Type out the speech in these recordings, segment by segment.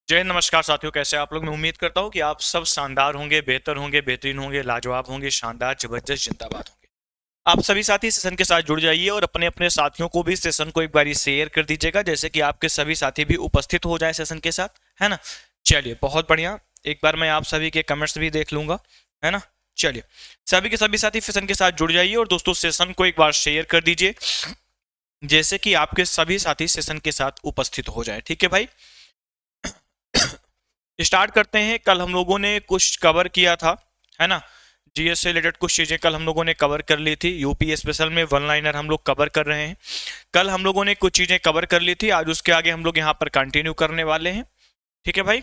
जय हिंद, नमस्कार साथियों, कैसे हैं आप लोग। मैं उम्मीद करता हूं कि आप सब शानदार होंगे, बेहतर होंगे, बेहतरीन होंगे, लाजवाब होंगे, शानदार, जबरदस्त, जिंदाबाद होंगे। आप सभी साथी सेशन के साथ जुड़ जाइए और अपने अपने साथियों को भी सेशन को एक बारी शेयर कर दीजिएगा, जैसे कि आपके सभी साथी भी उपस्थित हो जाए सेशन के साथ, है ना। चलिए, बहुत बढ़िया। एक बार मैं आप सभी के कमेंट्स भी देख लूंगा, है ना। चलिए, सभी के सभी साथी सेशन के साथ जुड़ जाइए और दोस्तों सेशन को एक बार शेयर कर दीजिए, जैसे कि आपके सभी साथी सेशन के साथ उपस्थित हो जाए। ठीक है भाई, स्टार्ट करते हैं। कल हम लोगों ने कुछ कवर किया था, है ना। जीएस से रिलेटेड कुछ चीजें कल हम लोगों ने कवर कर ली थी। यूपी स्पेशल में वन लाइनर हम लोग कवर कर रहे हैं। कल हम लोगों ने कुछ चीजें कवर कर ली थी, आज उसके आगे हम लोग यहाँ पर कंटिन्यू करने वाले हैं। ठीक है भाई।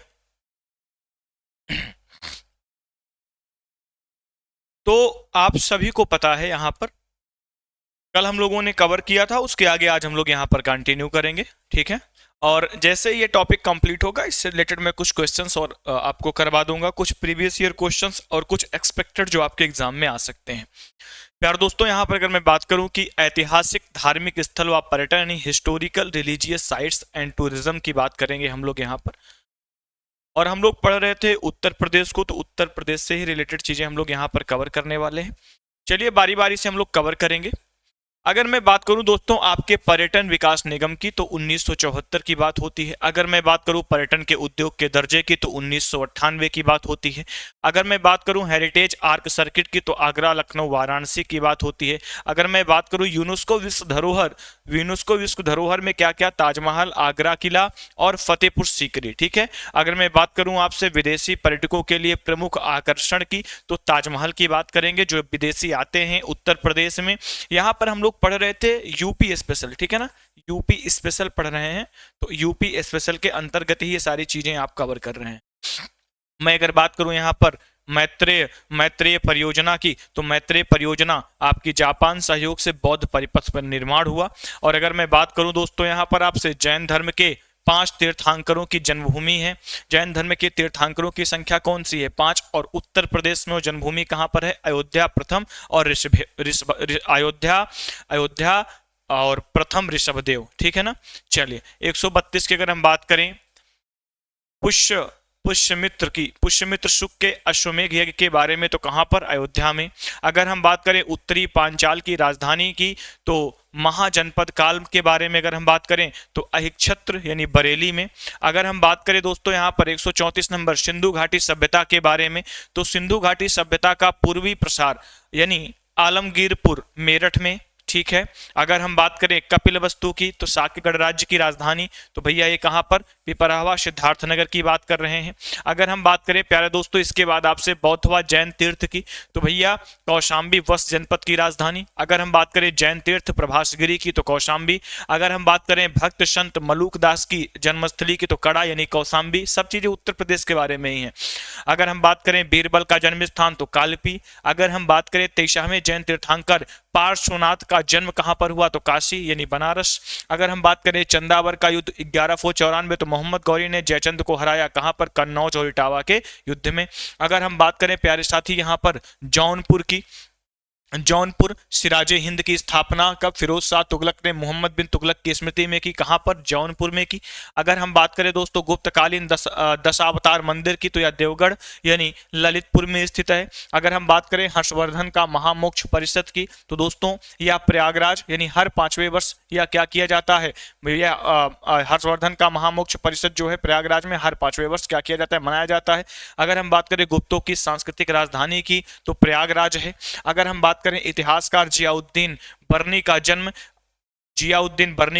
तो आप सभी को पता है, यहाँ पर कल हम लोगों ने कवर किया था, उसके आगे आज हम लोग यहाँ पर कंटिन्यू करेंगे। ठीक है। और जैसे ये टॉपिक कंप्लीट होगा, इससे रिलेटेड मैं कुछ क्वेश्चंस और आपको करवा दूंगा, कुछ प्रीवियस ईयर क्वेश्चंस और कुछ एक्सपेक्टेड जो आपके एग्जाम में आ सकते हैं। प्यार दोस्तों, यहाँ पर अगर मैं बात करूं कि ऐतिहासिक धार्मिक स्थल व पर्यटन यानी historical religious sites and tourism की बात करेंगे हम लोग यहाँ पर। और हम लोग पढ़ रहे थे उत्तर प्रदेश को, तो उत्तर प्रदेश से ही रिलेटेड चीजें हम लोग यहाँ पर कवर करने वाले हैं। चलिए, बारी बारी से हम लोग कवर करेंगे। अगर मैं बात करूं दोस्तों आपके पर्यटन विकास निगम की, तो 1974 की बात होती है। अगर मैं बात करूं पर्यटन के उद्योग के दर्जे की, तो 1998 की बात होती है। अगर मैं बात करूं हेरिटेज आर्क सर्किट की, तो आगरा, लखनऊ, वाराणसी की बात होती है। अगर मैं बात करूं यूनेस्को विश्व धरोहर में क्या क्या, ताजमहल, आगरा किला और फतेहपुर सीकरी। ठीक है। अगर मैं बात करूं आपसे विदेशी पर्यटकों के लिए प्रमुख आकर्षण की, तो ताजमहल की बात करेंगे, जो विदेशी आते हैं उत्तर प्रदेश में। यहाँ पर हम लोग पढ़ रहे थे यूपी स्पेशल, ठीक है ना। यूपी स्पेशल पढ़ रहे हैं, तो यूपी स्पेशल के अंतर्गत ही ये सारी चीजें आप कवर कर रहे हैं। मैं अगर बात करूं यहाँ पर मैत्रेय मैत्रेय परियोजना की, तो मैत्रेय परियोजना आपकी जापान सहयोग से बौद्ध परिपथ पर निर्माण हुआ। और अगर मैं बात करूं दोस्तों यहाँ पर आपसे जैन धर्म के 5 तीर्थंकरों की जन्मभूमि है। जैन धर्म के तीर्थंकरों की संख्या कौन सी है? 5। और उत्तर प्रदेश में वो जन्मभूमि कहां पर है? अयोध्या प्रथम और अयोध्या अयोध्या और प्रथम ऋषभदेव। ठीक है ना। चलिए, 132 की अगर हम बात करें, पुष्य पुष्यमित्र शुक के अश्वमेध यज्ञ के बारे में, तो कहां पर? अयोध्या में। अगर हम बात करें उत्तरी पांचाल की राजधानी की, तो महाजनपद काल के बारे में अगर हम बात करें, तो अहिच्छत्र यानी बरेली में। अगर हम बात करें दोस्तों यहाँ पर 134 नंबर सिंधु घाटी सभ्यता के बारे में, तो सिंधु घाटी सभ्यता का पूर्वी प्रसार यानी आलमगीरपुर मेरठ में। ठीक है। अगर हम बात करें कपिलवस्तु की, तो साक्यगढ़ राज्य की राजधानी, तो भैया ये कहां पर? पिपरावा सिद्धार्थनगर की बात कर रहे हैं। अगर हम बात करें प्यारे दोस्तों इसके बाद आपसे बौद्धवा जैन तीर्थ की, तो भैया कौशाम्बी वस्त जनपद की राजधानी। अगर हम बात करें जैन तीर्थ प्रभासगिरी की, तो कौशाम्बी। अगर हम बात करें भक्त संत मलूक दास की जन्मस्थली की, तो कड़ा यानी कौशाम्बी। सब चीजें उत्तर प्रदेश के बारे में ही है। अगर हम बात करें बीरबल का जन्म स्थान, तो कालपी। अगर हम बात करें 23वें जैन तीर्थंकर पार्श्वनाथ का जन्म कहां पर हुआ, तो काशी यानी बनारस। अगर हम बात करें चंदावर का युद्ध 1194, तो मोहम्मद गौरी ने जयचंद को हराया कहां पर? कन्नौज और इटावा के युद्ध में। अगर हम बात करें प्यारे साथी यहां पर जौनपुर की, जौनपुर सिराजे हिंद की स्थापना कब? फिरोज शाह तुगलक ने मोहम्मद बिन तुगलक की स्मृति में की। कहां पर? जौनपुर में की। अगर हम बात करें दोस्तों गुप्तकालीन दशावतार मंदिर की, तो यह देवगढ़ यानी ललितपुर में स्थित है। अगर हम बात करें हर्षवर्धन का महामोक्ष परिषद की, तो दोस्तों यह प्रयागराज यानी हर 5वें वर्ष यह क्या किया जाता है? हर्षवर्धन का महामोक्ष परिषद जो है प्रयागराज में हर 5वें वर्ष क्या किया जाता है? मनाया जाता है। अगर हम बात करें गुप्तों की सांस्कृतिक राजधानी की, तो प्रयागराज है। अगर हम बात करें इतिहासकार जियाउद्दीन बर्नी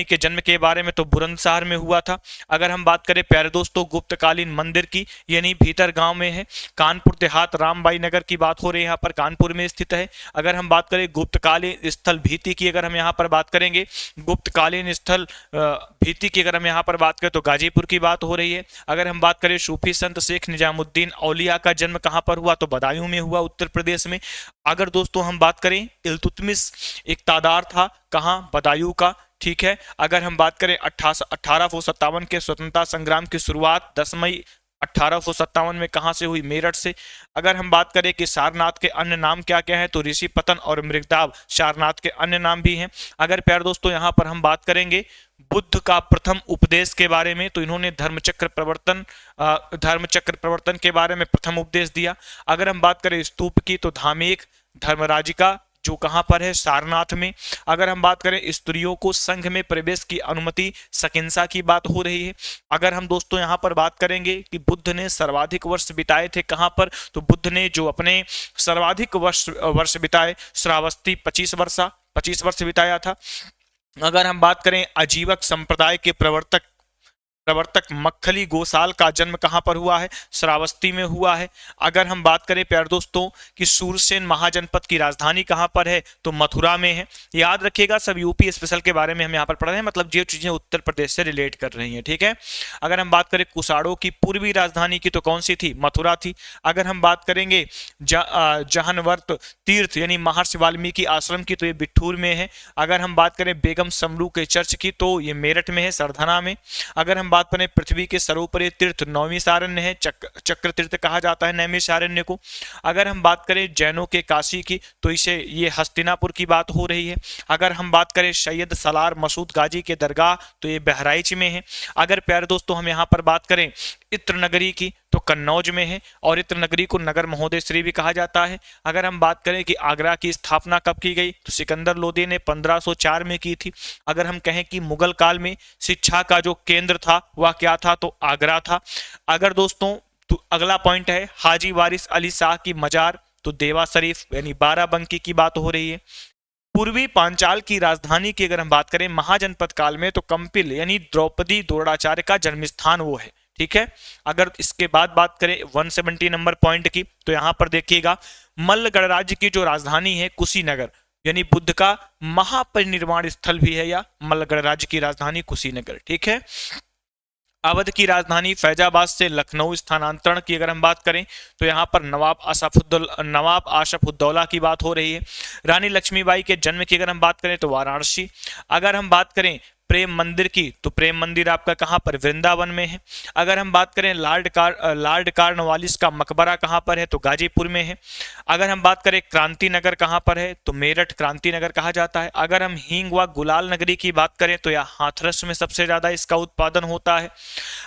के जन्म के बारे में, तो बुलंदशहर में हुआ था। अगर हम बात करें प्यारे दोस्तों गुप्तकालीन मंदिर की, यानी भीतर गांव में है। कानपुर देहात रामबाई नगर की बात हो रही है, यहाँ पर कानपुर में स्थित है। अगर हम बात करें गुप्तकालीन स्थल भीति की, अगर हम यहाँ पर बात करेंगे गुप्तकालीन स्थल भीति की, अगर हम यहाँ पर बात करें, तो गाजीपुर की बात हो रही है। अगर हम बात करें सूफी संत शेख निजामुद्दीन औलिया का जन्म कहाँ पर हुआ, तो बदायूं में हुआ, उत्तर प्रदेश में। अगर दोस्तों हम बात करें इल्तुतमिश एक तादार था, कहाँ? बदायूं का। ठीक है। अगर हम बात करें 1857 के स्वतंत्रता संग्राम की शुरुआत 10 मई 1857 में कहाँ से हुई? मेरठ से। अगर हम बात करें कि सारनाथ के अन्य नाम क्या क्या है, तो ऋषिपतन और मृगदाव सारनाथ के अन्य नाम भी हैं। अगर प्यारे दोस्तों यहाँ पर हम बात करेंगे बुद्ध का प्रथम उपदेश के बारे में, तो इन्होंने धर्मचक्र प्रवर्तन के बारे में प्रथम उपदेश दिया। अगर हम बात करें स्तूप की, तो धामेक धर्मराजिका, जो कहां पर है? सारनाथ में। अगर हम बात करें स्त्रियों को संघ में प्रवेश की अनुमति, सकिंसा की बात हो रही है। अगर हम दोस्तों यहां पर बात करेंगे कि बुद्ध ने सर्वाधिक वर्ष बिताए थे कहां पर, तो बुद्ध ने जो अपने सर्वाधिक वर्ष बिताए, श्रावस्ती 25 वर्ष बिताया था। अगर हम बात करें आजीवक संप्रदाय के प्रवर्तक मक्खली गोसाल का जन्म कहां पर हुआ है? श्रावस्ती में हुआ है। अगर हम बात करें प्यारे दोस्तों कि सूरसेन महाजनपद की राजधानी कहां पर है, तो मथुरा में है। याद रखिएगा सब यूपी स्पेशल के बारे में हम यहां पर पढ़ रहे हैं, मतलब जो चीजें उत्तर प्रदेश से रिलेट कर रही हैं, ठीक है। अगर हम बात करें कुषाणों की पूर्वी राजधानी की, तो कौन सी थी? मथुरा थी। अगर हम बात करेंगे जहनवर्त तीर्थ यानी महर्षि वाल्मीकि आश्रम की, तो ये बिठूर में है। अगर हम बात करें बेगम समरू के चर्च की, तो ये मेरठ में है, सरधना में। अगर हम बात करें पृथ्वी के सर्वोपरि तीर्थ नैमिषारण्य है, चक्र तीर्थ कहा जाता है नैमिषारण्य को। अगर हम बात करें जैनों के काशी की, तो इसे ये हस्तिनापुर की बात हो रही है। अगर हम बात करें सैयद सलार मसूद गाजी के दरगाह, तो ये बहराइच में है। अगर प्यारे दोस्तों हम यहाँ पर बात करें इत्र नगरी की, तो कन्नौज में है, और इत्र नगरी को नगर महोदय श्री भी कहा जाता है। अगर हम बात करें कि आगरा की स्थापना कब की गई, तो सिकंदर लोदी ने 1504 में की थी। अगर हम कहें कि मुगल काल में शिक्षा का जो केंद्र था वह क्या था, तो आगरा था। अगर दोस्तों तो अगला पॉइंट है हाजी वारिस अली शाह की मजार, तो देवा शरीफ यानी बाराबंकी की बात हो रही है। पूर्वी पांचाल की राजधानी की अगर हम बात करें महाजनपद काल में, तो कंपिल यानी द्रौपदी द्रोणाचार्य का जन्म स्थान वो है, ठीक है। अगर इसके बाद बात करें 170 नंबर पॉइंट की, तो यहां पर देखिएगा मल्ल गणराज्य की जो राजधानी है कुशीनगर, यानी बुद्ध का महापरिनिर्वाण स्थल भी है या मल्ल गणराज्य की राजधानी कुशीनगर, ठीक है। अवध की राजधानी फैजाबाद से लखनऊ स्थानांतरण की अगर हम बात करें, तो यहाँ पर नवाब आशफउद्दौला की बात हो रही है। रानी लक्ष्मीबाई के जन्म की अगर हम बात करें, तो वाराणसी। अगर हम बात करें प्रेम मंदिर की, तो प्रेम मंदिर आपका कहां पर? वृंदावन में है। अगर हम बात करें लॉर्ड कार्नवालिस का मकबरा कहां पर है, तो गाजीपुर में है। अगर हम बात करें क्रांति नगर कहां पर है, तो मेरठ क्रांति नगर कहा जाता है। अगर हम हींग व गुलाल नगरी की बात करें, तो यह हाथरस में सबसे ज्यादा इसका उत्पादन होता है।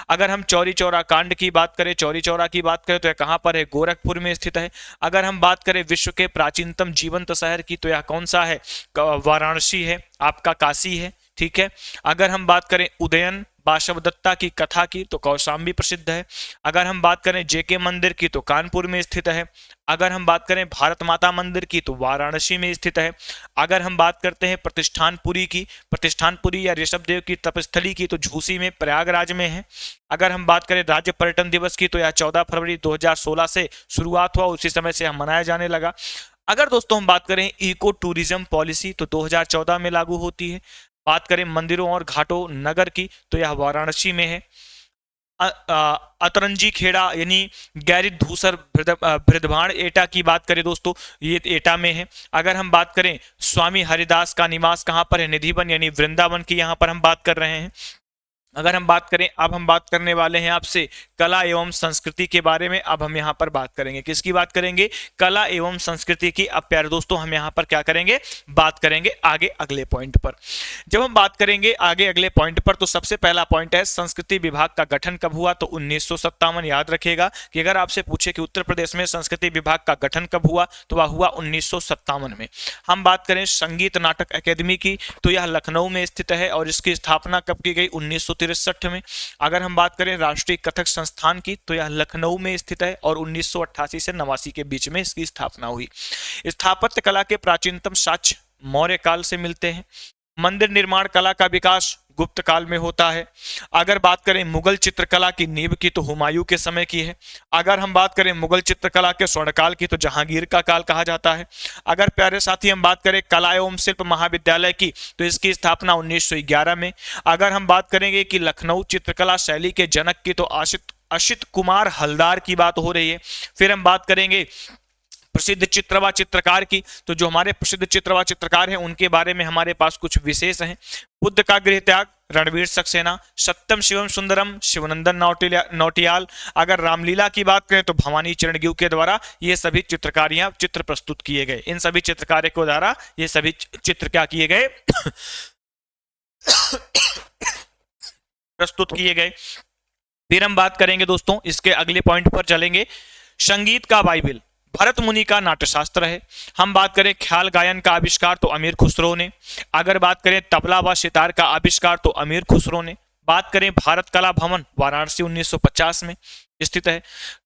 अगर हम चौरी चौरा कांड की बात करें, चौरी चौरा की बात करें, तो यह कहां पर है? गोरखपुर में स्थित है। अगर हम बात करें विश्व के प्राचीनतम जीवंत शहर की, तो यह कौन सा है? वाराणसी है, आपका काशी है, ठीक है। अगर हम बात करें उदयन बाशवदत्ता की कथा की, तो कौशाम्बी प्रसिद्ध है। अगर हम बात करें जेके मंदिर की, तो कानपुर में स्थित है। अगर हम बात करें भारत माता मंदिर की, तो वाराणसी में स्थित है। अगर हम बात करते हैं प्रतिष्ठानपुरी की, प्रतिष्ठानपुरी या ऋषभदेव की तपस्थली की, तो झूसी में प्रयागराज में है। अगर हम बात करें राज्य पर्यटन दिवस की, तो यह 14 फरवरी 2016 से शुरुआत हुआ, उसी समय से मनाया जाने लगा। अगर दोस्तों हम बात करें इको टूरिज्म पॉलिसी, तो 2014 में लागू होती है। बात करें मंदिरों और घाटों नगर की, तो यह वाराणसी में है। अतरंजी खेड़ा यानी गैरित धूसर भृदभाण एटा की बात करें दोस्तों, ये एटा में है। अगर हम बात करें स्वामी हरिदास का निवास कहां पर है? निधिवन यानी वृंदावन की यहां पर हम बात कर रहे हैं। अगर हम बात करें, अब हम बात करने वाले हैं आपसे कला एवं संस्कृति के बारे में। अब हम यहाँ पर बात करेंगे, किसकी बात करेंगे? कला एवं संस्कृति की। अब प्यारे दोस्तों हम यहाँ पर क्या करेंगे? बात करेंगे आगे अगले पॉइंट पर। जब हम बात करेंगे आगे अगले पॉइंट पर, तो सबसे पहला पॉइंट है संस्कृति विभाग का गठन कब हुआ? तो 1957। याद रखिएगा कि अगर आपसे पूछे कि उत्तर प्रदेश में संस्कृति विभाग का गठन कब हुआ, तो वह हुआ 1957 में। हम बात करें संगीत नाटक अकेदमी की, तो यह लखनऊ में स्थित है और इसकी स्थापना कब की गई? 1963 में। अगर हम बात करें राष्ट्रीय कथक संस्थान की, तो यह लखनऊ में स्थित है और 1988 से 89 के बीच में इसकी स्थापना हुई। स्थापत्य कला के प्राचीनतम साक्ष्य मौर्य काल से मिलते हैं। मंदिर निर्माण कला का विकास गुप्त काल में होता है। अगर बात करें मुगल चित्रकला की नींव की, तो हुमायूं के समय की है। अगर हम बात करें मुगल चित्रकला के स्वर्णकाल की, तो जहांगीर का काल कहा जाता है। अगर प्यारे साथी हम बात करें कला एवं शिल्प महाविद्यालय की, तो इसकी स्थापना 1911 में। अगर हम बात करेंगे कि लखनऊ चित्रकला शैली के जनक की, तो अशित कुमार हलदार की बात हो रही है। फिर हम बात करेंगे प्रसिद्ध चित्रवा चित्रकार की, तो जो हमारे प्रसिद्ध चित्रवा चित्रकार हैं उनके बारे में हमारे पास कुछ विशेष हैं। बुद्ध का गृह त्याग रणवीर सक्सेना, सत्यम शिवम सुंदरम शिवनंदन नौटियाल। अगर रामलीला की बात करें तो भवानी चरणग्यू के द्वारा ये सभी चित्रकारियां चित्र प्रस्तुत किए गए। इन सभी चित्रकारों के द्वारा ये सभी चित्र क्या किए गए प्रस्तुत किए गए। फिर हम बात करेंगे दोस्तों, इसके अगले पॉइंट पर चलेंगे, संगीत का बाइबिल भरत मुनि का नाट्यशास्त्र है। हम बात करें ख्याल गायन का आविष्कार तो अमीर खुसरो ने। अगर बात करें तबला व सितार का आविष्कार तो अमीर खुसरो ने। बात करें भारत कला भवन वाराणसी 1950 में स्थित है।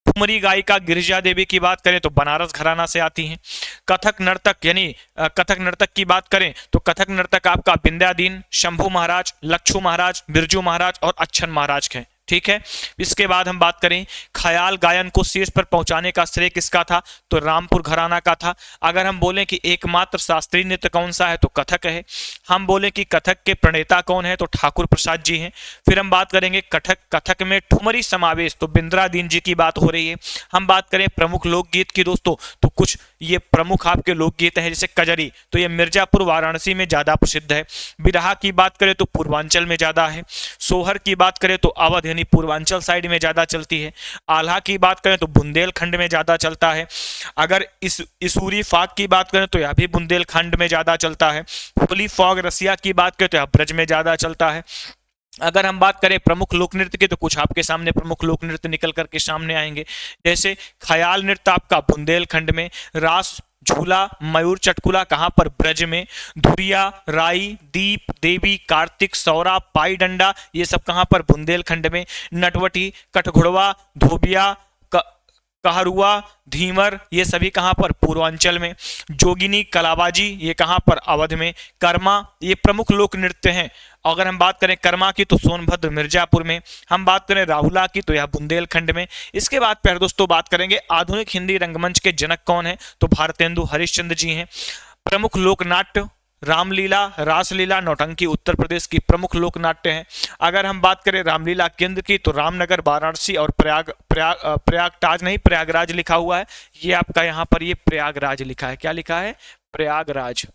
ठुमरी गायिका गिरिजा देवी की बात करें तो बनारस घराना से आती हैं। कथक नर्तक यानी कथक नर्तक की बात करें तो कथक नर्तक आपका विंध्यादीन, शंभू महाराज, लक्षु महाराज, बिरजू महाराज और अच्छन महाराज हैं। ठीक है। इसके बाद हम बात करें ख्याल गायन को शीर्ष पर पहुंचाने का श्रेय किसका था, तो रामपुर घराना का था। अगर हम बोलें कि एकमात्र शास्त्रीय नृत्य कौन सा है तो कथक है। हम बोलें कि कथक के प्रणेता कौन है तो ठाकुर प्रसाद जी हैं। फिर हम बात करेंगे कथक में ठुमरी समावेश तो बिंद्रादीन जी की बात हो रही है। हम बात करें प्रमुख लोकगीत की दोस्तों तो कुछ ये प्रमुख आपके लोकगीत हैं, जैसे कजरी तो ये मिर्जापुर वाराणसी में ज्यादा प्रसिद्ध है। बिरहा की बात करें तो पूर्वांचल में ज्यादा है। सोहर की बात करें तो अवध पूर्वांचल साइड में ज्यादा चलती है। आल्हा की बात करें तो बुंदेलखंड में ज्यादा चलता है। अगर इसूरी फाग की बात करें तो यह भी बुंदेलखंड में ज्यादा चलता है। होली फॉग रसिया की बात करें तो यह ब्रज में ज्यादा चलता है। अगर हम बात करें प्रमुख लोक नृत्य की तो कुछ आपके सामने प्रमुख लोक नृत्य निकल करके सामने आएंगे, जैसे ख्याल नृत्य आपका बुंदेलखंड में, रास झूला मयूर चटकुला कहां पर, ब्रज में, धुरिया राई दीप देवी कार्तिक सौरा पाई डंडा ये सब कहां पर, बुंदेलखंड में, नटवटी कटघुड़वा धोबिया कहरुआ धीमर ये सभी कहां पर, पूर्वांचल में, जोगिनी कलाबाजी ये कहां पर, अवध में, कर्मा ये प्रमुख लोक नृत्य हैं। अगर हम बात करें कर्मा की तो सोनभद्र मिर्जापुर में, हम बात करें राहुला की तो यह बुंदेलखंड में। इसके बाद प्यारे दोस्तों बात करेंगे आधुनिक हिंदी रंगमंच के जनक कौन है तो भारतेंदु हरिश्चंद्र जी हैं। प्रमुख लोक नाट्य रामलीला रासलीला नौटंकी उत्तर प्रदेश की प्रमुख लोक नाट्य हैं। अगर हम बात करें रामलीला केंद्र की तो रामनगर वाराणसी और प्रयागराज नहीं प्रयागराज लिखा हुआ है, ये आपका यहाँ पर ये प्रयागराज लिखा है, क्या लिखा है, प्रयागराज।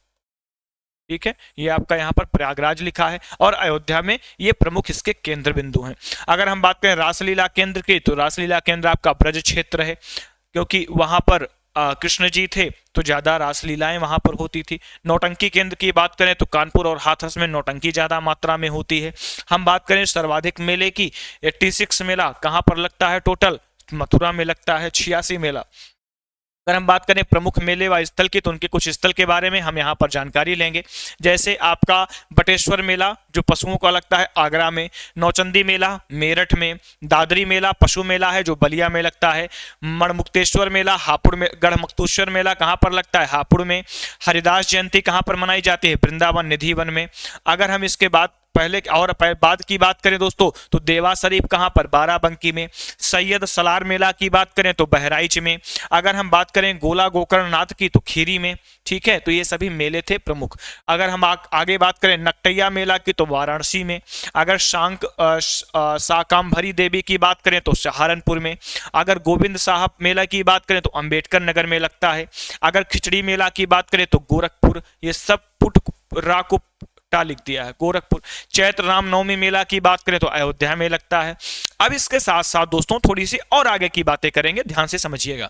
ठीक है, ये आपका यहाँ पर प्रयागराज लिखा है और अयोध्या में ये प्रमुख इसके केंद्र बिंदु हैं। अगर हम बात करें रासलीला केंद्र की तो रासलीला केंद्र आपका ब्रज क्षेत्र है, क्योंकि वहां पर कृष्ण जी थे तो ज्यादा रासलीलाएं वहां पर होती थी। नौटंकी केंद्र की बात करें तो कानपुर और हाथरस में नौटंकी ज्यादा मात्रा में होती है। हम बात करें सर्वाधिक मेले की 86 मेला कहां पर लगता है टोटल, मथुरा में लगता है 86 मेला। अगर हम बात करें प्रमुख मेले व स्थल की तो उनके कुछ स्थल के बारे में हम यहाँ पर जानकारी लेंगे, जैसे आपका बटेश्वर मेला जो पशुओं का लगता है आगरा में, नौचंदी मेला मेरठ में, दादरी मेला पशु मेला है जो बलिया में लगता है, मणमुक्तेश्वर मेला हापुड़ में, गढ़मुक्तेश्वर मेला कहाँ पर लगता है हापुड़ में, हरिदास जयंती कहाँ पर मनाई जाती है वृंदावन निधि वन में। अगर हम इसके बाद पहले और बाद की बात करें दोस्तों तो देवा शरीफ कहां पर, बाराबंकी में, सैयद सलार मेला की बात करें तो बहराइच में। अगर हम बात करें गोला गोकर्णनाथ की तो खीरी में। ठीक है, तो ये सभी मेले थे प्रमुख। अगर हम आगे बात करें नकटैया मेला की तो वाराणसी में। अगर शाकांभरी देवी की बात करें तो सहारनपुर में। अगर गोविंद साहब मेला की बात करें तो अंबेडकर नगर में लगता है। अगर खिचड़ी मेला की बात करें तो गोरखपुर, ये सब लिख दिया है गोरखपुर। चैत्र रामनवमी मेला की बात करें तो अयोध्या में लगता है। अब इसके साथ साथ दोस्तों थोड़ी सी और आगे की बातें करेंगे, ध्यान से समझिएगा।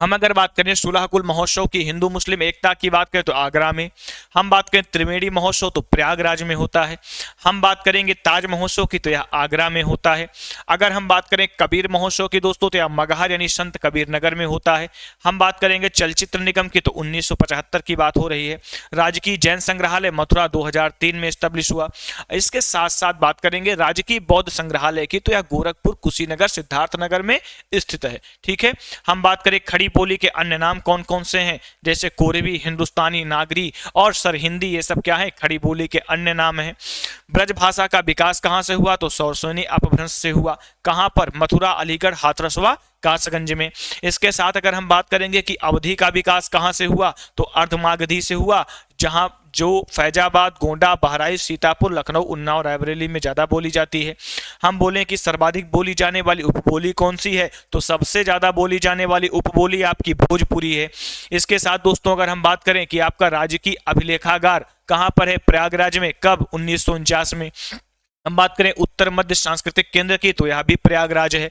हम अगर बात करें सुलहकुल महोत्सव की हिंदू मुस्लिम एकता की बात करें तो आगरा में। हम बात करें त्रिवेणी महोत्सव तो प्रयागराज में होता है। हम बात करेंगे ताज महोत्सव की तो यह आगरा में होता है। अगर हम बात करें कबीर महोत्सव की दोस्तों तो यह मगहर यानी संत कबीर नगर में होता है। हम बात करेंगे चलचित्र निगम की तो 1975 की बात हो रही है। राजकीय जैन संग्रहालय मथुरा 2003 में स्टैब्लिश हुआ। इसके साथ साथ बात करेंगे राजकीय बौद्ध संग्रहालय की तो यह गोरखपुर कुशीनगर सिद्धार्थनगर में स्थित है। ठीक है, हम बात करें खड़ी बोली के अन्य नाम कौन कौन से हैं, जैसे कोरवी, हिंदुस्तानी, नागरी और सरहिंदी, ये सब क्या है, खड़ी बोली के अन्य नाम हैं। ब्रज भाषा का विकास कहां से हुआ तो सौरसेनी अपभ्रंश से हुआ। कहां पर, मथुरा, अलीगढ़, हाथरस व कासगंज में। इसके साथ अगर हम बात करेंगे कि अवधि का विकास कहां से हुआ तो अर्धमागधी से हुआ, जहां जो फैजाबाद, गोंडा, बहराइच, सीतापुर, लखनऊ, उन्नाव, रायबरेली में ज्यादा बोली जाती है। हम बोलें कि सर्वाधिक बोली जाने वाली उपबोली कौन सी है तो सबसे ज्यादा बोली जाने वाली उपबोली आपकी भोजपुरी है। इसके साथ दोस्तों अगर हम बात करें कि आपका राज्य की अभिलेखागार कहाँ पर है? प्रयागराज में। कब? 1949 में। हम बात करें उत्तर मध्य सांस्कृतिक केंद्र की तो यह भी प्रयागराज है।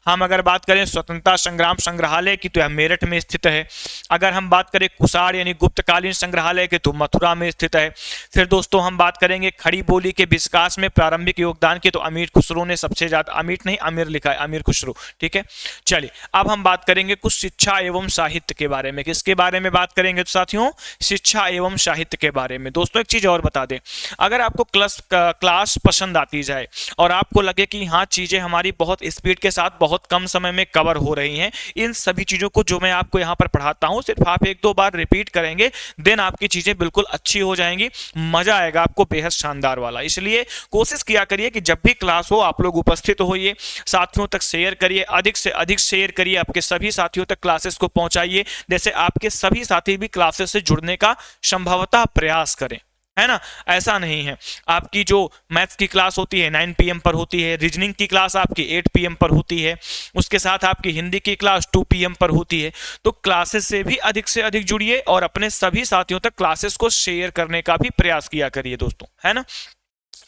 हम अगर बात करें स्वतंत्रता संग्राम संग्रहालय की तो यह मेरठ में स्थित है। अगर हम बात करें कुसाड़ यानी गुप्तकालीन संग्रहालय की तो मथुरा में स्थित है। फिर दोस्तों हम बात करेंगे खड़ी बोली के विकास में प्रारंभिक योगदान की तो अमीर खुसरो ने सबसे ज्यादा, अमीर नहीं अमीर लिखा है, अमीर खुसरो, ठीक है। चलिए अब हम बात करेंगे कुछ शिक्षा एवं साहित्य के बारे में। किसके बारे में बात करेंगे तो साथियों? शिक्षा एवं साहित्य के बारे में। दोस्तों एक चीज और बता दें, अगर आपको क्लास पसंद आती जाए और आपको लगे कि हाँ चीजें हमारी बहुत स्पीड के साथ बहुत कम समय में कवर हो रही हैं, इन सभी चीजों को जो मैं आपको यहां पर पढ़ाता हूं सिर्फ आप एक दो बार रिपीट करेंगे, देन आपकी चीजें बिल्कुल अच्छी हो जाएंगी, मजा आएगा आपको बेहद शानदार वाला। इसलिए कोशिश किया करिए कि जब भी क्लास हो आप लोग उपस्थित होइए, साथियों तक शेयर करिए, अधिक से अधिक शेयर करिए, आपके सभी साथियों तक क्लासेस को पहुंचाइए, जैसे आपके सभी साथी भी क्लासेस से जुड़ने का संभवतः प्रयास करें, है ना। ऐसा नहीं है, आपकी जो मैथ्स की क्लास होती है 9 PM पर होती है, रीजनिंग की क्लास आपकी 8 PM पर होती है, उसके साथ आपकी हिंदी की क्लास 2 PM पर होती है। तो क्लासेस से भी अधिक से अधिक जुड़िए और अपने सभी साथियों तक क्लासेस को शेयर करने का भी प्रयास किया करिए दोस्तों, है ना।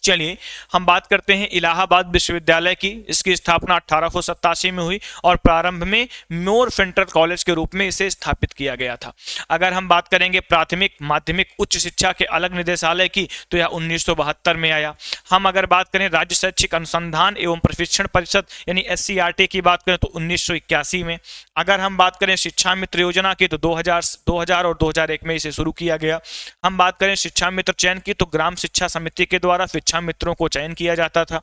चलिए हम बात करते हैं इलाहाबाद विश्वविद्यालय की। इसकी स्थापना 1887 में हुई और प्रारंभ में मोर सेंट्रल कॉलेज के रूप में इसे स्थापित किया गया था। अगर हम बात करेंगे प्राथमिक माध्यमिक उच्च शिक्षा के अलग निदेशालय की तो यह 1972 में आया। हम अगर बात करें राज्य शैक्षिक अनुसंधान एवं प्रशिक्षण परिषद यानी SCRT की बात करें तो 1981 में। अगर हम बात करें शिक्षा मित्र योजना की तो 2000 और 2001 में इसे शुरू किया गया। हम बात करें शिक्षा मित्र चयन की तो ग्राम शिक्षा समिति के द्वारा शिक्षा मित्रों को चयन किया जाता था।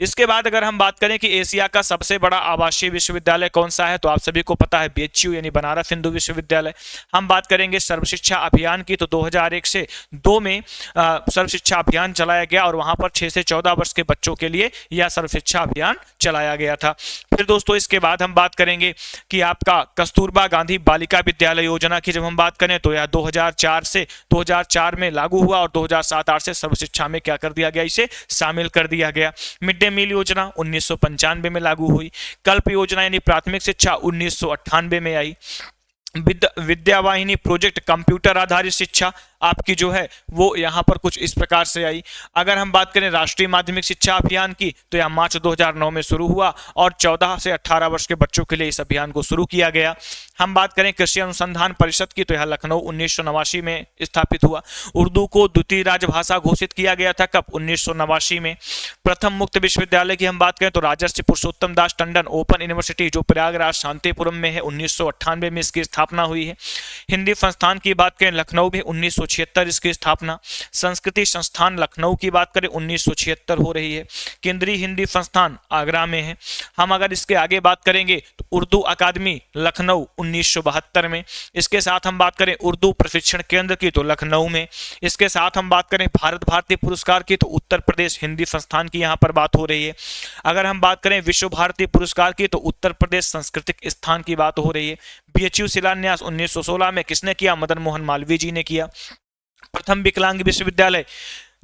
इसके बाद अगर हम बात करें कि एशिया का सबसे बड़ा आवासीय विश्वविद्यालय कौन सा है तो आप सभी को पता है BHU यानी बनारस हिंदू विश्वविद्यालय। हम बात करेंगे सर्व शिक्षा अभियान की तो 2001 से 2 में सर्व शिक्षा अभियान चलाया गया और वहां पर 6 से 14 वर्ष के बच्चों के लिए यह सर्व शिक्षा अभियान चलाया गया था। फिर दोस्तों इसके बाद हम बात करेंगे कि आपका कस्तूरबा गांधी बालिका विद्यालय योजना की जब हम बात करें तो यह 2004 में लागू हुआ और 2007-8 से सर्व शिक्षा में क्या कर दिया गया, इसे शामिल कर दिया गया। मिड डे मील योजना 1995 में लागू हुई। कल्प योजना यानी प्राथमिक शिक्षा 1998 में आई। विद्यावाहिनी प्रोजेक्ट कंप्यूटर आधारित शिक्षा आपकी जो है वो यहाँ पर कुछ इस प्रकार से आई। अगर हम बात करें राष्ट्रीय माध्यमिक शिक्षा अभियान की तो यह मार्च 2009 में शुरू हुआ और 14 से 18 वर्ष के बच्चों के लिए इस अभियान को शुरू किया गया। हम बात करें कृषि अनुसंधान परिषद की तो यह लखनऊ 1989 में स्थापित हुआ। उर्दू को द्वितीय राजभाषा घोषित किया गया था कब? 1989 में। प्रथम मुक्त विश्वविद्यालय की हम बात करें तो राजर्षि पुरुषोत्तम दास टंडन ओपन यूनिवर्सिटी जो प्रयागराज शांतिपुरम में है 1998 में इसकी स्थापना हुई है। हिंदी संस्थान की बात करें लखनऊ में 1976 इसकी स्थापना। संस्कृति संस्थान लखनऊ की बात करें 1976 हो रही है। केंद्रीय हिंदी संस्थान आगरा में है। हम अगर इसके आगे बात करेंगे तो उर्दू अकादमी लखनऊ 1972 में। इसके साथ हम बात करें उर्दू प्रशिक्षण केंद्र की तो लखनऊ में। इसके साथ हम बात करें भारत भारती पुरस्कार की तो उत्तर प्रदेश हिंदी संस्थान की यहाँ पर बात हो रही है। अगर हम बात करें विश्व भारती पुरस्कार की तो उत्तर प्रदेश सांस्कृतिक स्थान की बात हो रही है। BHU शिलान्यास 1916 में किसने किया? मदन मोहन मालवीय जी ने किया। प्रथम विकलांग विश्वविद्यालय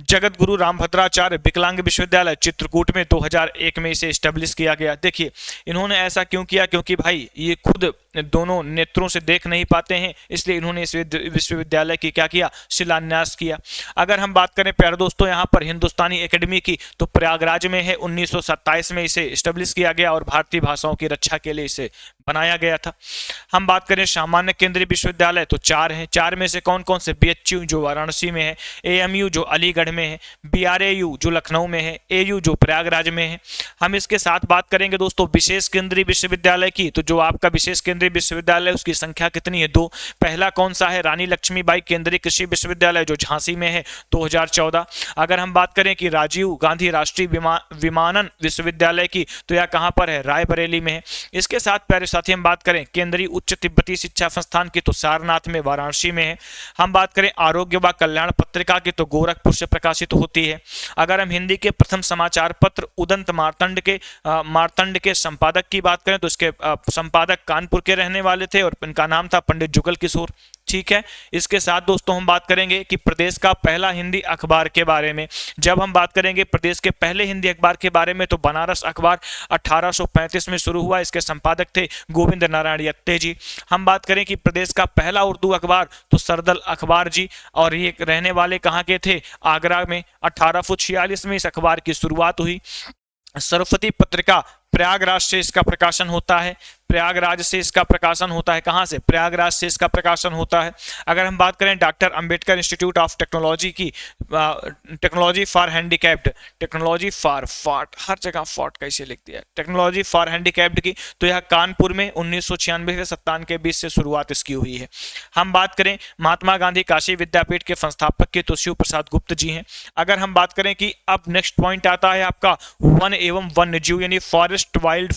जगत गुरु रामभद्राचार्य विकलांग विश्वविद्यालय चित्रकूट में 2001 में इसे स्टेब्लिश किया गया। देखिए इन्होंने ऐसा क्यों किया? क्योंकि भाई ये खुद दोनों नेत्रों से देख नहीं पाते हैं, इसलिए इन्होंने इस विश्वविद्यालय की क्या किया? शिलान्यास किया। अगर हम बात करें प्यारे दोस्तों यहाँ पर हिंदुस्तानी एकेडमी की तो प्रयागराज में है। 1927 में इसे स्टेब्लिश किया गया और भारतीय भाषाओं की रक्षा के लिए इसे बनाया गया था। हम बात करें सामान्य केंद्रीय विश्वविद्यालय तो 4 हैं। 4 में से कौन कौन से? BHU जो वाराणसी में है, AMU जो अलीगढ़ में है, BRAU जो लखनऊ में है, AU जो प्रयागराज में है। हम इसके साथ बात करेंगे दोस्तों विशेष केंद्रीय विश्वविद्यालय की तो जो आपका विशेष केंद्रीय विश्वविद्यालय उसकी संख्या कितनी है? 2। पहला कौन सा है? रानी लक्ष्मीबाई केंद्रीय कृषि विश्वविद्यालय जो झांसी में है 2014। अगर हम बात करें कि राजीव गांधी राष्ट्रीय विमानन विश्वविद्यालय की तो यह कहां पर है? रायबरेली में है। इसके साथ प्यारे साथी हम बात करें केंद्रीय उच्च तिब्बती शिक्षा संस्थान की तो सारनाथ में वाराणसी में है। हम बात करें आरोग्य व कल्याण पत्रिका की तो गोरखपुर से प्रकाशित होती है। अगर हम हिंदी के प्रथम समाचार पत्र उदंत मार्तंड के संपादक की बात करें तो इसके संपादक कानपुर के रहने वाले थे और इनका नाम था पंडित जुगल किशोर। ठीक है। इसके साथ दोस्तों हम बात करेंगे कि प्रदेश का पहला हिंदी अखबार के बारे में। जब हम बात करेंगे प्रदेश के पहले हिंदी अखबार के बारे में तो बनारस अखबार 1835 में शुरू हुआ, इसके संपादक थे गोविंद नारायण यत्ते जी। हम बात करें कि प्रदेश का पहला उर्दू अखबार तो सरदल अखबार जी, और ये रहने वाले कहाँ के थे, आगरा में। 1846 में इस अखबार की शुरुआत हुई। सरस्वती पत्रिका प्रयागराज से इसका प्रकाशन होता है, प्रयागराज से इसका प्रकाशन होता है। कहाँ से? प्रयागराज से इसका प्रकाशन होता है। अगर हम बात करें doctor Ambedkar institute of technology की, technology for handicapped, technology for फॉट, हर जगह फॉट कैसे लिख दिया, टेक्नोलॉजी फॉर हैंडीकैप्ड की, तो यह कानपुर में 1996 से 97 के बीच से शुरुआत इसकी हुई है। हम बात करें महात्मा गांधी काशी विद्यापीठ के संस्थापक के तो शिव प्रसाद गुप्त जी हैं। अगर हम बात करें कि अब नेक्स्ट पॉइंट आता है आपका वन एवं वन्य जीव यानी फॉरेस्ट वाइल्ड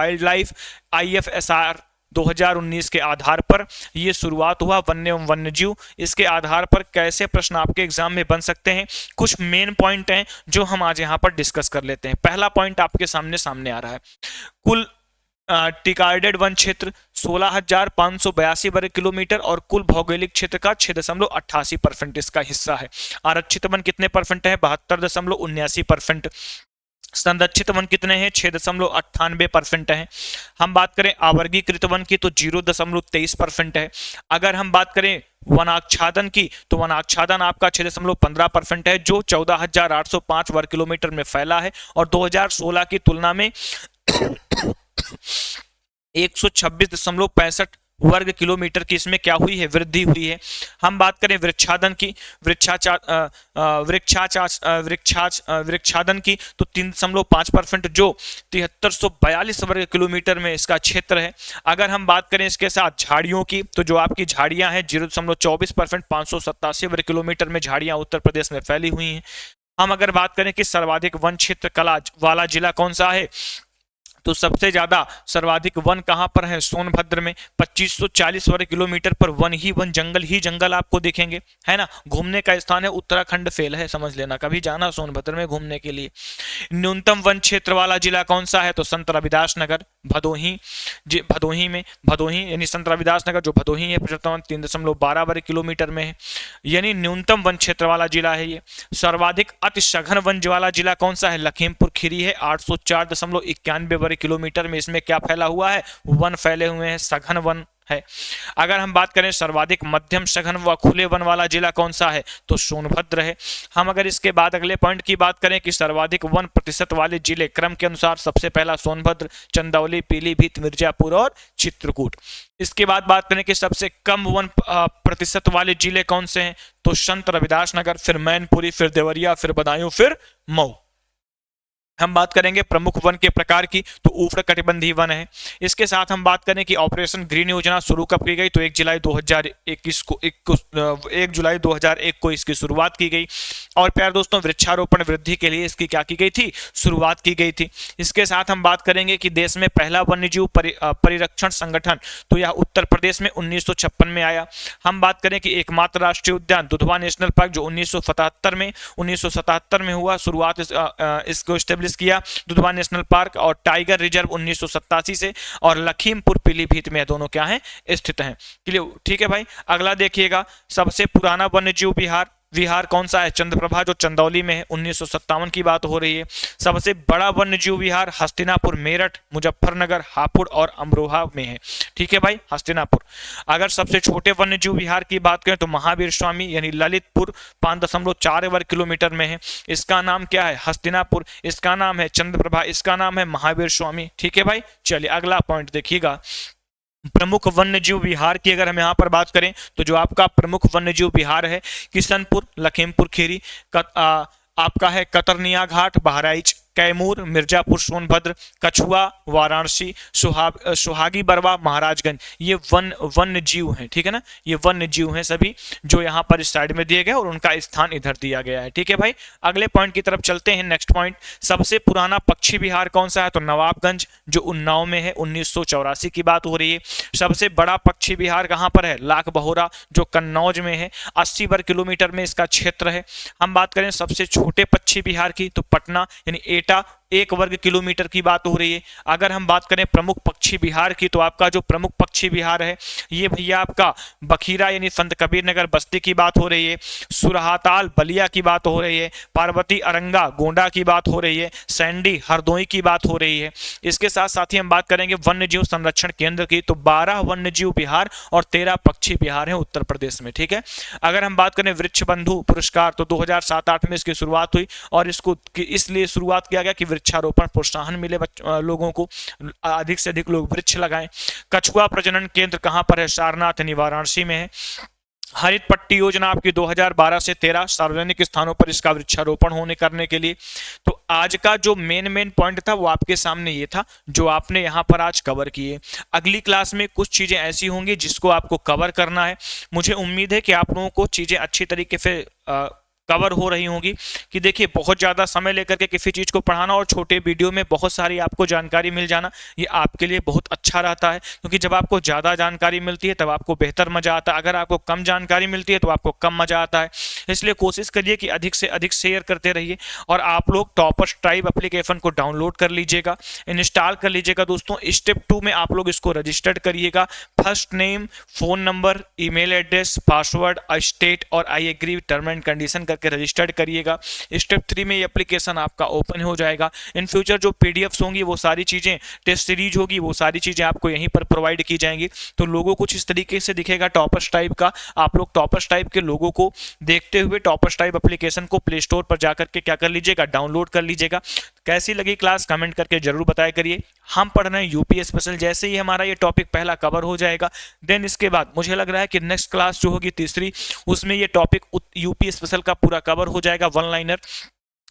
लाइफ IFSR 2019 के आधार पर यह शुरुआत हुआ, वन्य एवं वन्यजीव। इसके आधार पर कैसे प्रश्न आपके एग्जाम में बन सकते हैं, कुछ मेन पॉइंट हैं जो हम आज यहां पर डिस्कस कर लेते हैं। पहला पॉइंट आपके सामने आ रहा है, कुल टिकार्डेड वन क्षेत्र 16,582 वर्ग किलोमीटर और कुल भौगोलिक क्षेत्र का 6.88% इसका हिस्सा है। आरक्षित वन कितने परसेंट है? 72.79%। संरक्षित वन कितने हैं? 6.98% है। हम बात करें आवर्गीकृत वन की तो 0.23% है। अगर हम बात करें वनाच्छादन की तो वनाच्छादन आपका 6.15% है, जो 14,805 वर्ग किलोमीटर में फैला है और 2016 की तुलना में 126.65 वर्ग किलोमीटर की इसमें क्या हुई है? वृद्धि हुई है। हम बात करें वृक्षादन की, वृक्षादन की तो 3.5%, जो 7342 वर्ग किलोमीटर में इसका क्षेत्र है। अगर हम बात करें इसके साथ झाड़ियों की तो जो आपकी झाड़ियां हैं 0.24%, 587 वर्ग किलोमीटर में झाड़ियां उत्तर प्रदेश में फैली हुई हैं। हम अगर बात करें कि सर्वाधिक वन क्षेत्र कला वाला जिला कौन सा है, तो सबसे ज्यादा सर्वाधिक वन कहां पर है? सोनभद्र में 2540 वर्ग किलोमीटर पर वन ही वन, जंगल ही जंगल आपको दिखेंगे, है ना। घूमने का स्थान है, उत्तराखंड फेल है, समझ लेना, कभी जाना सोनभद्र में घूमने के लिए। न्यूनतम वन क्षेत्र वाला जिला कौन सा है? तो संत रविदास नगर भदोही, भदोही यानी संत रविदास नगर जो भदोही है 3.12 वर्ग किलोमीटर में है, यानी न्यूनतम वन क्षेत्र वाला जिला है ये। सर्वाधिक अति सघन वन वाला जिला कौन सा है? लखीमपुर खीरी है, 804.91 वर्ग किलोमीटर में इसमें क्या फैला हुआ है? वन फैले हुए हैं, सघन वन है। अगर हम बात करें सर्वाधिक मध्यम सघन व खुले वन वाला जिला कौन सा है? तो सोनभद्र है। हम अगर इसके बाद अगले पॉइंट की बात करें कि सर्वाधिक वन प्रतिशत वाले जिले क्रम के अनुसार सबसे पहला सोनभद्र, चंदौली, पीलीभीत, मिर्जापुर और चित्रकूट। इसके बाद बात करें कि सबसे कम वन प्रतिशत वाले जिले कौन से हैं, तो संत रविदास नगर, फिर मैनपुरी, फिर देवरिया, फिर बदायूं, फिर मऊ। हम बात करेंगे प्रमुख वन के प्रकार की, तो उष्णकटिबंधीय वन है। इसके साथ हम बात करें कि ऑपरेशन ग्रीन योजना शुरू कब की गई, तो 1 जुलाई 2001 को इसकी शुरुआत की गई। और प्यारे दोस्तों वृक्षारोपण वृद्धि के लिए इसकी क्या की गई थी? शुरुआत की गई थी। इसके साथ हम बात करेंगे कि देश में पहला वन्यजीव परिरक्षण संगठन, तो यह उत्तर प्रदेश में 1956 में आया। हम बात करें कि एकमात्र राष्ट्रीय उद्यान दुधवा नेशनल पार्क जो 1977 में हुआ, शुरुआत इसको किया दुधवा नेशनल पार्क, और टाइगर रिजर्व 1987 से, और लखीमपुर पीलीभीत में दोनों क्या हैं? स्थित हैं। क्लियर? ठीक है भाई। अगला देखिएगा, सबसे पुराना वन्यजीव विहार कौन सा है? चंद्रप्रभा जो चंदौली में है, 1957 की बात हो रही है। सबसे बड़ा वन्यजीव विहार हस्तिनापुर, मेरठ, मुजफ्फरनगर, हापुड़ और अमरोहा में है। ठीक है भाई, हस्तिनापुर। अगर सबसे छोटे वन्यजीव विहार की बात करें तो महावीर स्वामी यानी ललितपुर 5.4 वर्ग किलोमीटर में है। इसका नाम क्या है? हस्तिनापुर। इसका नाम है चंद्रप्रभा, इसका नाम है महावीर स्वामी। ठीक है भाई। चलिए अगला पॉइंट देखिएगा, प्रमुख वन्यजीव विहार की अगर हम यहाँ पर बात करें तो जो आपका प्रमुख वन्यजीव विहार है किशनपुर, लखीमपुर खीरी, आपका है कतरनिया घाट, बहराइच, कैमूर, मिर्जापुर, सोनभद्र, कछुआ, वाराणसी, सुहागी बरवा, महाराजगंज। ये वन्य जीव हैं। ठीक है ना, ये वन्य जीव हैं सभी जो यहाँ पर इस साइड में दिए गए और उनका स्थान इधर दिया गया है। ठीक है भाई। अगले पॉइंट की तरफ चलते हैं। नेक्स्ट पॉइंट, सबसे पुराना पक्षी विहार कौन सा है? तो नवाबगंज जो उन्नाव में है, 1984 की बात हो रही है। सबसे बड़ा पक्षी विहार कहाँ पर है? लाख बहोरा जो कन्नौज में है, 80 वर्ग किलोमीटर में इसका क्षेत्र है। हम बात करें सबसे छोटे पक्षी विहार की तो पटना यानी एटा 1 वर्ग किलोमीटर की बात हो रही है। अगर हम बात करें प्रमुख पक्षी विहार की, तो आपका जो प्रमुख पक्षी विहार है ये भैया आपका बखीरा यानी संत कबीर नगर बस्ती की बात हो रही है, सुरहाताल बलिया की बात हो रही है, पार्वती अरंगा गोंडा की बात हो रही है, सैंडी हरदोई की बात हो रही है। इसके साथ साथ ही हम बात करेंगे वन्य जीव संरक्षण केंद्र की, तो 12 वन्य जीव विहार और 13 पक्षी विहार हैं उत्तर प्रदेश में, ठीक है। अगर हम बात करें वृक्ष बंधु पुरस्कार, तो 2007-8 में इसकी शुरुआत हुई और इसको इसलिए शुरुआत किया गया कि वृक्षारोपण प्रोत्साहन मिले लोगों को, अधिक से अधिक लोग वृक्ष लगाएं। कछुआ प्रजनन केंद्र कहां पर है? सारनाथ यानी वाराणसी में है। हरित पट्टी योजना आपकी 2012 से 13 सार्वजनिक स्थानों पर इसका वृक्षारोपण होने करने के लिए। तो आज का जो मेन पॉइंट था वो आपके सामने ये था जो आपने यहाँ पर आज कवर किए। अगली क्लास में कुछ चीजें ऐसी होंगी जिसको आपको कवर करना है। मुझे उम्मीद है कि आप लोगों को चीजें अच्छी तरीके से कवर हो रही होंगी कि देखिए बहुत ज़्यादा समय लेकर के किसी चीज़ को पढ़ाना और छोटे वीडियो में बहुत सारी आपको जानकारी मिल जाना, ये आपके लिए बहुत अच्छा रहता है, क्योंकि जब आपको ज़्यादा जानकारी मिलती है तब आपको बेहतर मज़ा आता है। अगर आपको कम जानकारी मिलती है तो आपको कम मज़ा आता है। इसलिए कोशिश करिए कि अधिक से अधिक शेयर करते रहिए और आप लोग टॉपर्स ट्राइब एप्लीकेशन को डाउनलोड कर लीजिएगा, इंस्टॉल कर लीजिएगा दोस्तों। स्टेप 2 में आप लोग इसको रजिस्टर्ड करिएगा। First name, phone number, email address, password, state और I agree term and condition करके रजिस्टर्ड करिएगा। स्टेप 3 में ये एप्लीकेशन आपका ओपन हो जाएगा। इन फ्यूचर जो पीडीएफ्स होंगी वो सारी चीज़ें, टेस्ट सीरीज होगी वो सारी चीज़ें आपको यहीं पर प्रोवाइड की जाएंगी। तो लोगो कुछ इस तरीके से दिखेगा टॉपर्स टाइप का। आप लोग टॉपर्स टाइप के लोगों को देखते हुए टॉपर्स टाइप एप्लीकेशन को प्ले स्टोर पर जाकर के क्या कर लीजिएगा, डाउनलोड कर लीजिएगा। कैसी लगी क्लास कमेंट करके जरूर बताया करिए। हम पढ़ रहे हैं यूपी स्पेशल। जैसे ही हमारा ये टॉपिक पहला कवर हो जाएगा देन इसके बाद मुझे लग रहा है कि नेक्स्ट क्लास जो होगी तीसरी, उसमें ये टॉपिक यूपी स्पेशल का पूरा कवर हो जाएगा, वन लाइनर।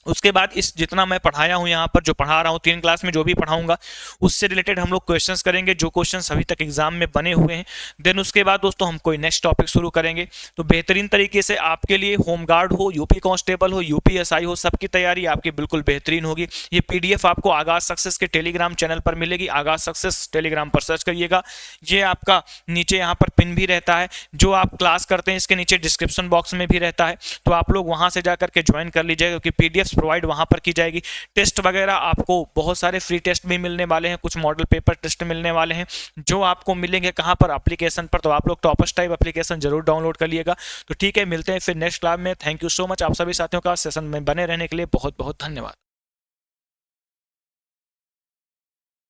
उसके बाद इस जितना मैं पढ़ाया हूं यहाँ पर, जो पढ़ा रहा हूँ 3 क्लास में जो भी पढ़ाऊंगा उससे रिलेटेड हम लोग क्वेश्चंस करेंगे जो क्वेश्चंस अभी तक एग्जाम में बने हुए हैं। देन उसके बाद दोस्तों हम कोई नेक्स्ट टॉपिक शुरू करेंगे। तो बेहतरीन तरीके से आपके लिए होमगार्ड हो, यूपी कांस्टेबल हो, यूपीएसआई हो, सबकी तैयारी आपकी बिल्कुल बेहतरीन होगी। ये पीडीएफ आपको आगाज सक्सेस के टेलीग्राम चैनल पर मिलेगी। आगाज सक्सेस टेलीग्राम पर सर्च करिएगा। ये आपका नीचे यहाँ पर पिन भी रहता है, जो आप क्लास करते हैं इसके नीचे डिस्क्रिप्शन बॉक्स में भी रहता है। तो आप लोग वहाँ से जाकर के ज्वाइन कर लीजिएगा, क्योंकि पीडीएफ प्रोवाइड वहां पर की जाएगी। टेस्ट वगैरह आपको बहुत सारे फ्री टेस्ट भी मिलने वाले हैं, कुछ मॉडल पेपर टेस्ट मिलने वाले हैं जो आपको मिलेंगे कहां पर, एप्लीकेशन पर। तो आप लोग टॉपर्स टाइप एप्लीकेशन जरूर डाउनलोड कर लिएगा। तो ठीक है, मिलते हैं फिर नेक्स्ट क्लास में। Thank you so much. आप सभी साथियों का सेशन में बने रहने के लिए बहुत बहुत धन्यवाद।